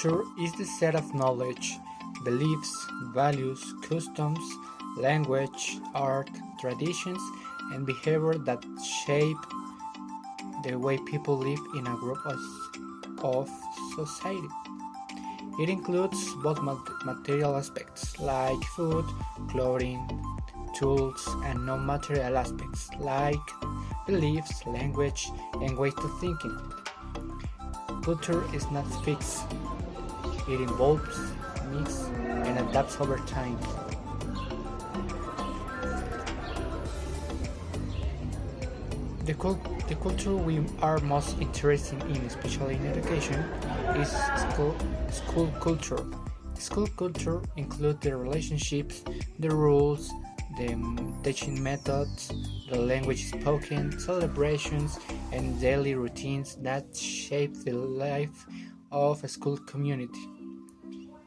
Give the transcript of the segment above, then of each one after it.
Culture is the set of knowledge, beliefs, values, customs, language, art, traditions, and behavior that shape the way people live in a group of society. It includes both material aspects like food, clothing, tools, and non-material aspects like beliefs, language, and ways to thinking. Culture is not fixed. It evolves, mixes, and adapts over time. The culture we are most interested in, especially in education, is school culture. School culture includes the relationships, the rules, the teaching methods, the language spoken, celebrations, and daily routines that shape the life of a school community.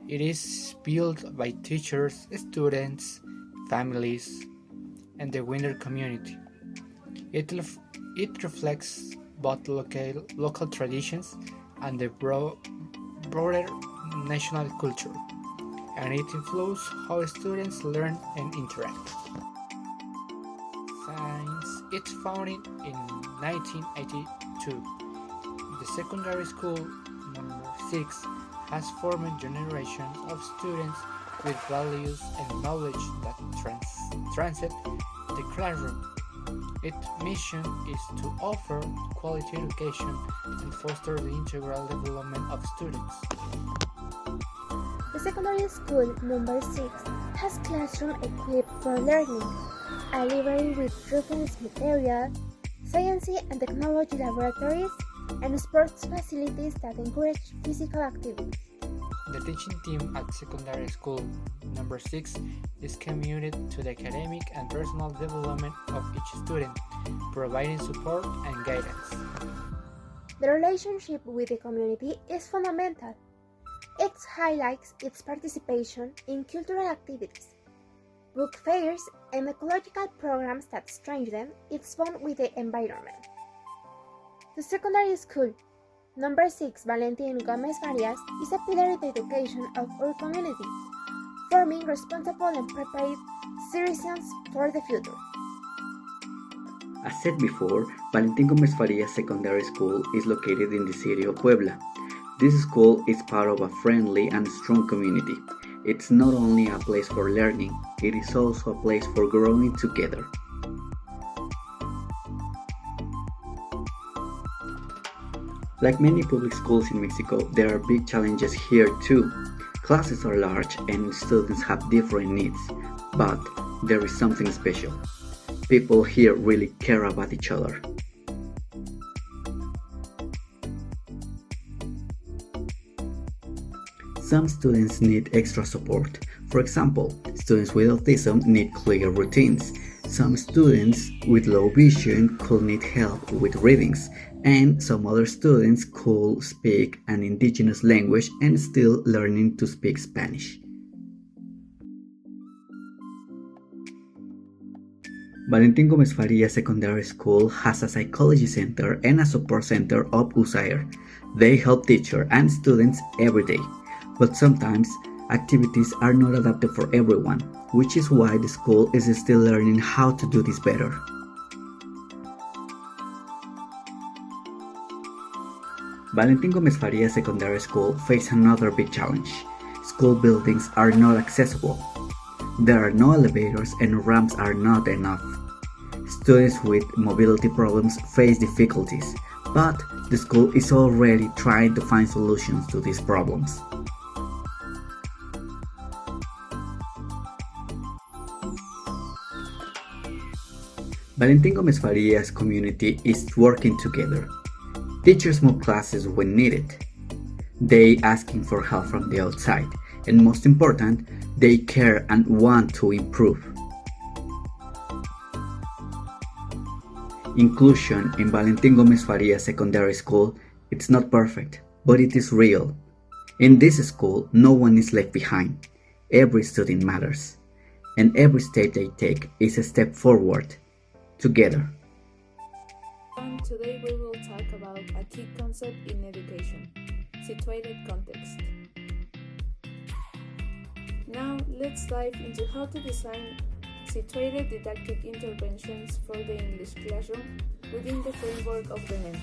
It is built by teachers, students, families, and the wider community. It, it reflects both local traditions and the broader national culture, and it influences how students learn and interact. Since its founding in 1982, the secondary school number 6 has formed generations of students with values and knowledge that transcend the classroom. Its mission is to offer quality education and foster the integral development of students. The secondary school number 6 has classroom equipped for learning, a library with reference material, science and technology laboratories, and sports facilities that encourage physical activity. The teaching team at secondary school number 6 is committed to the academic and personal development of each student, providing support and guidance. The relationship with the community is fundamental. It highlights its participation in cultural activities, book fairs, and ecological programs that strengthen its bond with the environment. The secondary school number 6 Valentin Gomez Farias is a pillar in the education of our community, forming responsible and prepared citizens for the future. As said before, Valentin Gomez Farias Secondary School is located in the city of Puebla. This school is part of a friendly and strong community. It's not only a place for learning, it is also a place for growing together. Like many public schools in Mexico, there are big challenges here too. Classes are large and students have different needs, but there is something special. People here really care about each other. Some students need extra support. For example, students with autism need clear routines. Some students with low vision could need help with readings, and some other students could speak an indigenous language and still learning to speak Spanish. Valentin Gomez Faria Secondary School has a psychology center and a support center of USAIR. They help teachers and students every day, but sometimes activities are not adapted for everyone, which is why the school is still learning how to do this better. Valentin Gomez Faria Secondary School faces another big challenge. School buildings are not accessible. There are no elevators and ramps are not enough. Students with mobility problems face difficulties, but the school is already trying to find solutions to these problems. Valentin Gomez Faria's community is working together. Teachers move classes when needed. They asking for help from the outside, and most important, they care and want to improve. Inclusion in Valentin Gomez Faria Secondary School, it's not perfect, but it is real. In this school, no one is left behind. Every student matters, and every step they take is a step forward, together. And today we will talk about a key concept in education, situated context. let's dive into how to design situated didactic interventions for the English classroom within the framework of the NEM.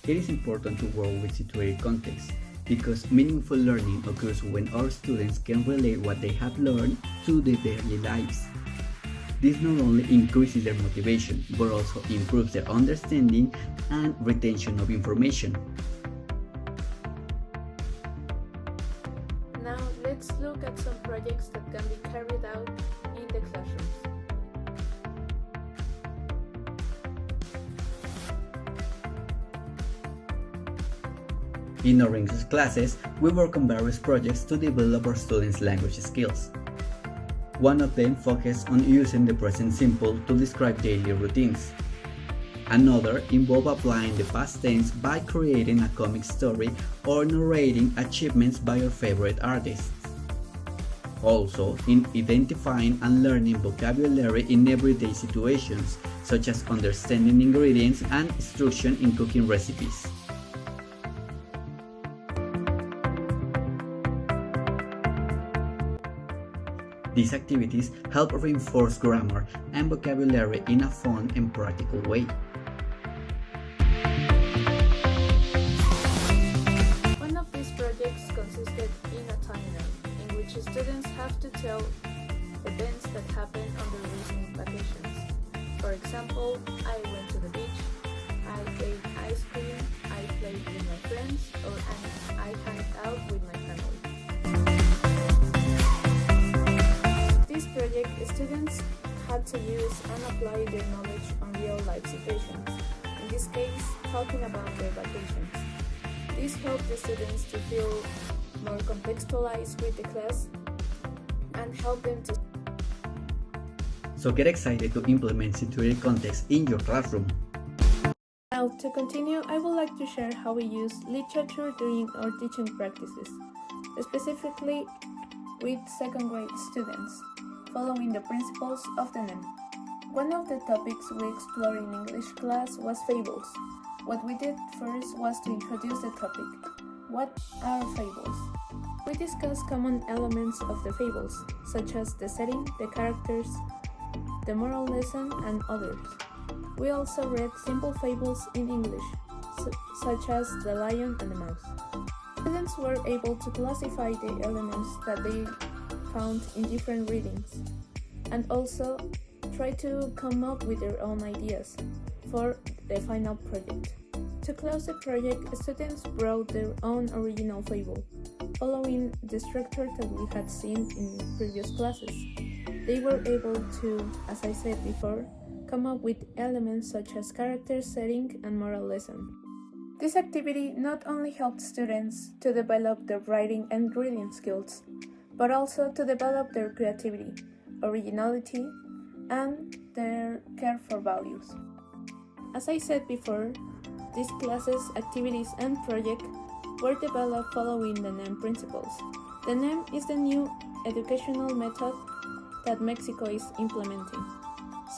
It is important to work with situated context because meaningful learning occurs when our students can relate what they have learned to their daily lives. This not only increases their motivation but also improves their understanding and retention of information. Now let's look at some projects that can be carried out in the classrooms. In our English classes, we work on various projects to develop our students' language skills. One of them focuses on using the present simple to describe daily routines. Another involves applying the past tense by creating a comic story or narrating achievements by your favorite artists. Also, in identifying and learning vocabulary in everyday situations, such as understanding ingredients and instruction in cooking recipes. These activities help reinforce grammar and vocabulary in a fun and practical way. One of these projects consisted in a timeline in which students have to tell events that happened on their recent vacations. For example, I went to the beach, I ate ice cream, I played with my friends, or I hung out with my family. This project, students had to use and apply their knowledge on real-life situations, in this case, talking about their vacations. This helped the students to feel more contextualized with the class and help them to. So get excited to implement situated context in your classroom. Now, to continue, I would like to share how we use literature during our teaching practices, specifically with second grade students, following the principles of the NEM. One of the topics we explored in English class was fables. What we did first was to introduce the topic. What are fables? We discussed common elements of the fables, such as the setting, the characters, the moral lesson, and others. We also read simple fables in English, such as The Lion and the Mouse. Students were able to classify the elements that they found in different readings, and also try to come up with their own ideas for the final project. To close the project, students brought their own original fable, following the structure that we had seen in previous classes. They were able to, as I said before, come up with elements such as character, setting, and moral lesson. This activity not only helped students to develop their writing and reading skills, but also to develop their creativity, originality, and their care for values. As I said before, these classes, activities, and projects were developed following the NEM principles. The NEM is the new educational method that Mexico is implementing.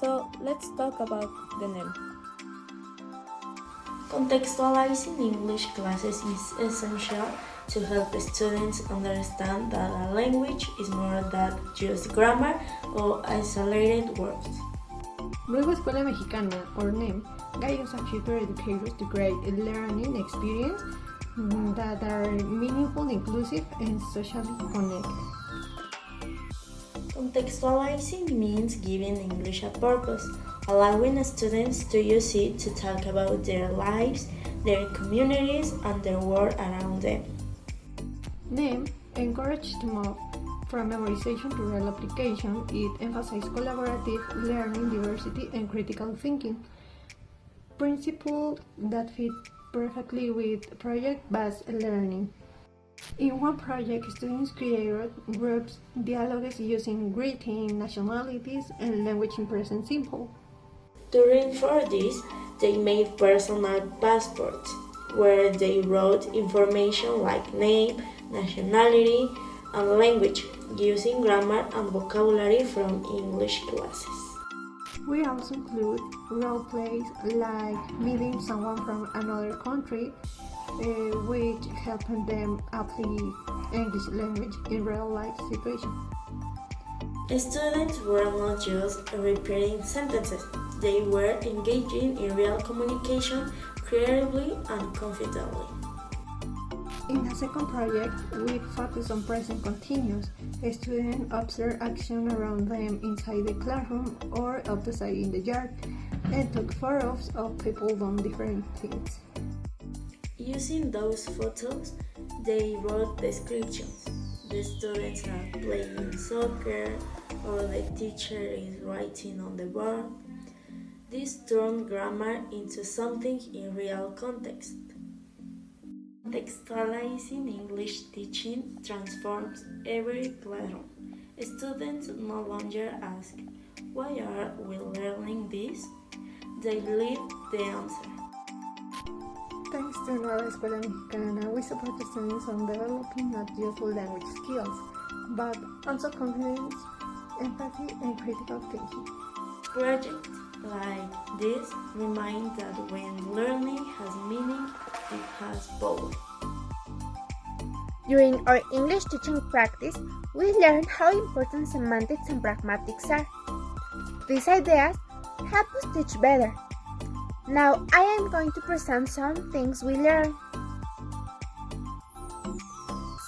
So let's talk about the NEM. Contextualizing English classes is essential to help students understand that a language is more than just grammar or isolated words. Nueva Escuela Mexicana, or NEM, guides our future educators to create a learning experience that are meaningful, inclusive, and socially connected. Contextualizing means giving English a purpose, allowing students to use it to talk about their lives, their communities, and the world around them. NEM encouraged to move from memorization to real application. It emphasized collaborative learning, diversity, and critical thinking, principles that fit perfectly with project-based learning. In one project, students created groups dialogues using greeting, nationalities, and language in present simple. To reinforce this, they made personal passports, where they wrote information like name, nationality, and language, using grammar and vocabulary from English classes. We also include role plays like meeting someone from another country, which help them apply English language in real-life situations. Students were not just repeating sentences, they were engaging in real communication creatively and confidently. In a second project, we focus on present continuous. Students observe action around them inside the classroom or outside in the yard and took photos of people doing different things. Using those photos, they wrote descriptions. The students are playing soccer or the teacher is writing on the board. This turned grammar into something in real context. Contextualizing English teaching transforms every classroom. Students no longer ask, "Why are we learning this?" They leave the answer. Thanks to Nueva Escuela Mexicana, we support the students on developing not just language skills, but also confidence, empathy, and critical thinking. Projects like this remind that when learning has meaning, it has power. During our English teaching practice, we learned how important semantics and pragmatics are. These ideas help us teach better. Now I am going to present some things we learned.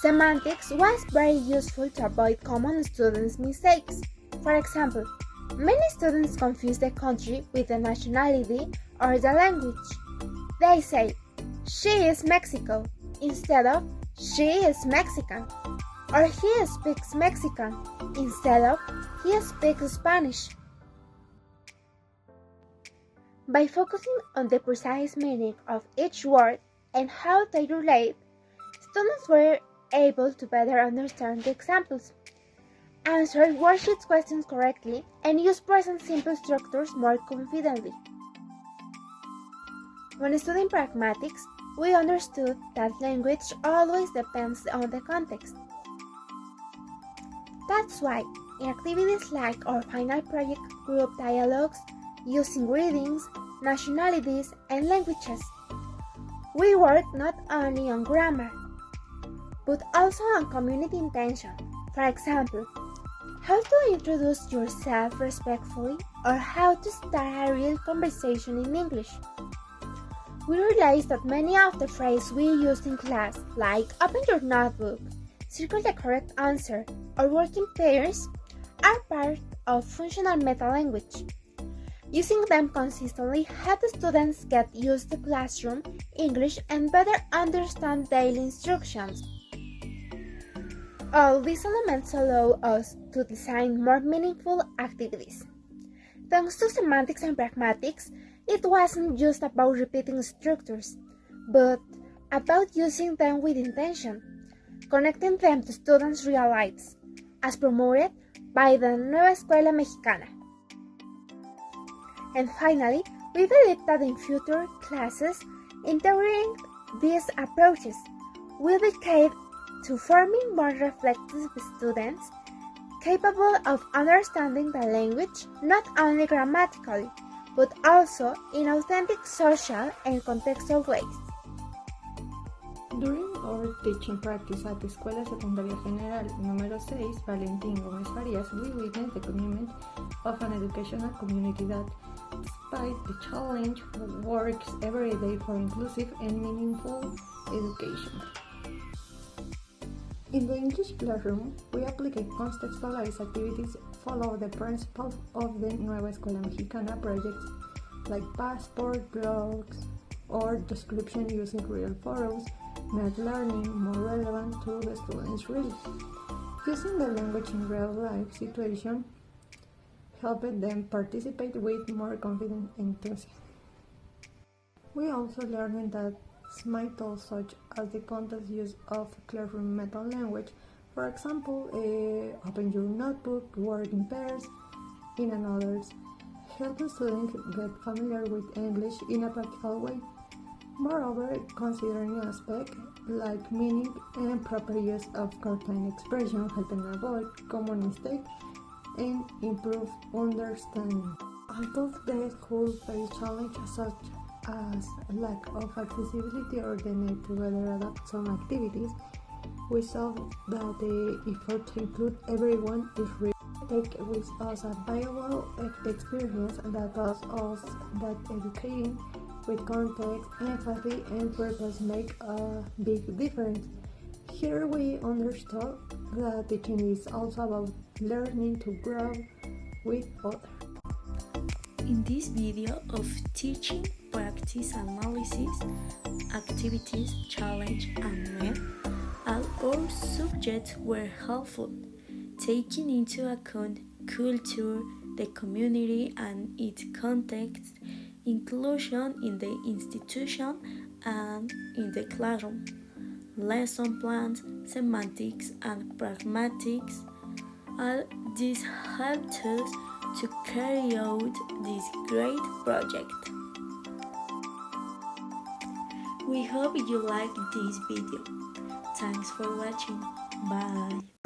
Semantics was very useful to avoid common students' mistakes. For example, many students confuse the country with the nationality or the language. They say, "She is Mexico," instead of "She is Mexican," or "He speaks Mexican," instead of "He speaks Spanish." By focusing on the precise meaning of each word and how they relate, students were able to better understand the examples, answer worksheet questions correctly, and use present simple structures more confidently. When studying pragmatics, we understood that language always depends on the context. That's why, in activities like our final project group dialogues, using readings, nationalities, and languages, we work not only on grammar, but also on community intention. For example, how to introduce yourself respectfully or how to start a real conversation in English. We realized that many of the phrases we used in class, like "open your notebook," "circle the correct answer," or "work in pairs," are part of functional meta-language. Using them consistently helps students get used to classroom English and better understand daily instructions. All these elements allow us to design more meaningful activities. Thanks to semantics and pragmatics, it wasn't just about repeating structures, but about using them with intention, connecting them to students' real lives, as promoted by the Nueva Escuela Mexicana. And finally, we believe that in future classes, integrating these approaches will be key to forming more reflective students capable of understanding the language not only grammatically, but also in authentic social and contextual ways. During our teaching practice at the Escuela Secundaria General número 6, Valentín Gómez Farías, we witnessed the commitment of an educational community that, despite the challenge, works every day for inclusive and meaningful education. In the English classroom, we apply contextualized activities, follow the principles of the Nueva Escuela Mexicana projects like passport, blogs, or description using real photos, make learning more relevant to the students' reading. Using the language in real-life situation helped them participate with more confidence and enthusiasm. We also learned that small tools such as the context use of classroom method language, for example, open your notebook, work in pairs, and others, help the students get familiar with English in a practical way. Moreover, considering aspects like meaning and proper use of certain expression helping avoid common mistakes and improve understanding. Although the school faced challenges such as lack of accessibility or the need to better adapt some activities, We saw that the effort to include everyone is real. Take with us a valuable experience that tells us that educating with context, empathy, and purpose make a big difference. Here we understood that teaching is also about learning to grow with others. In this video of teaching practice analysis, activities, challenge, and NEM, all our subjects were helpful, taking into account culture, the community and its context, inclusion in the institution and in the classroom, lesson plans, semantics, and pragmatics. All this helped us to carry out this great project. We hope you liked this video. Thanks for watching. Bye.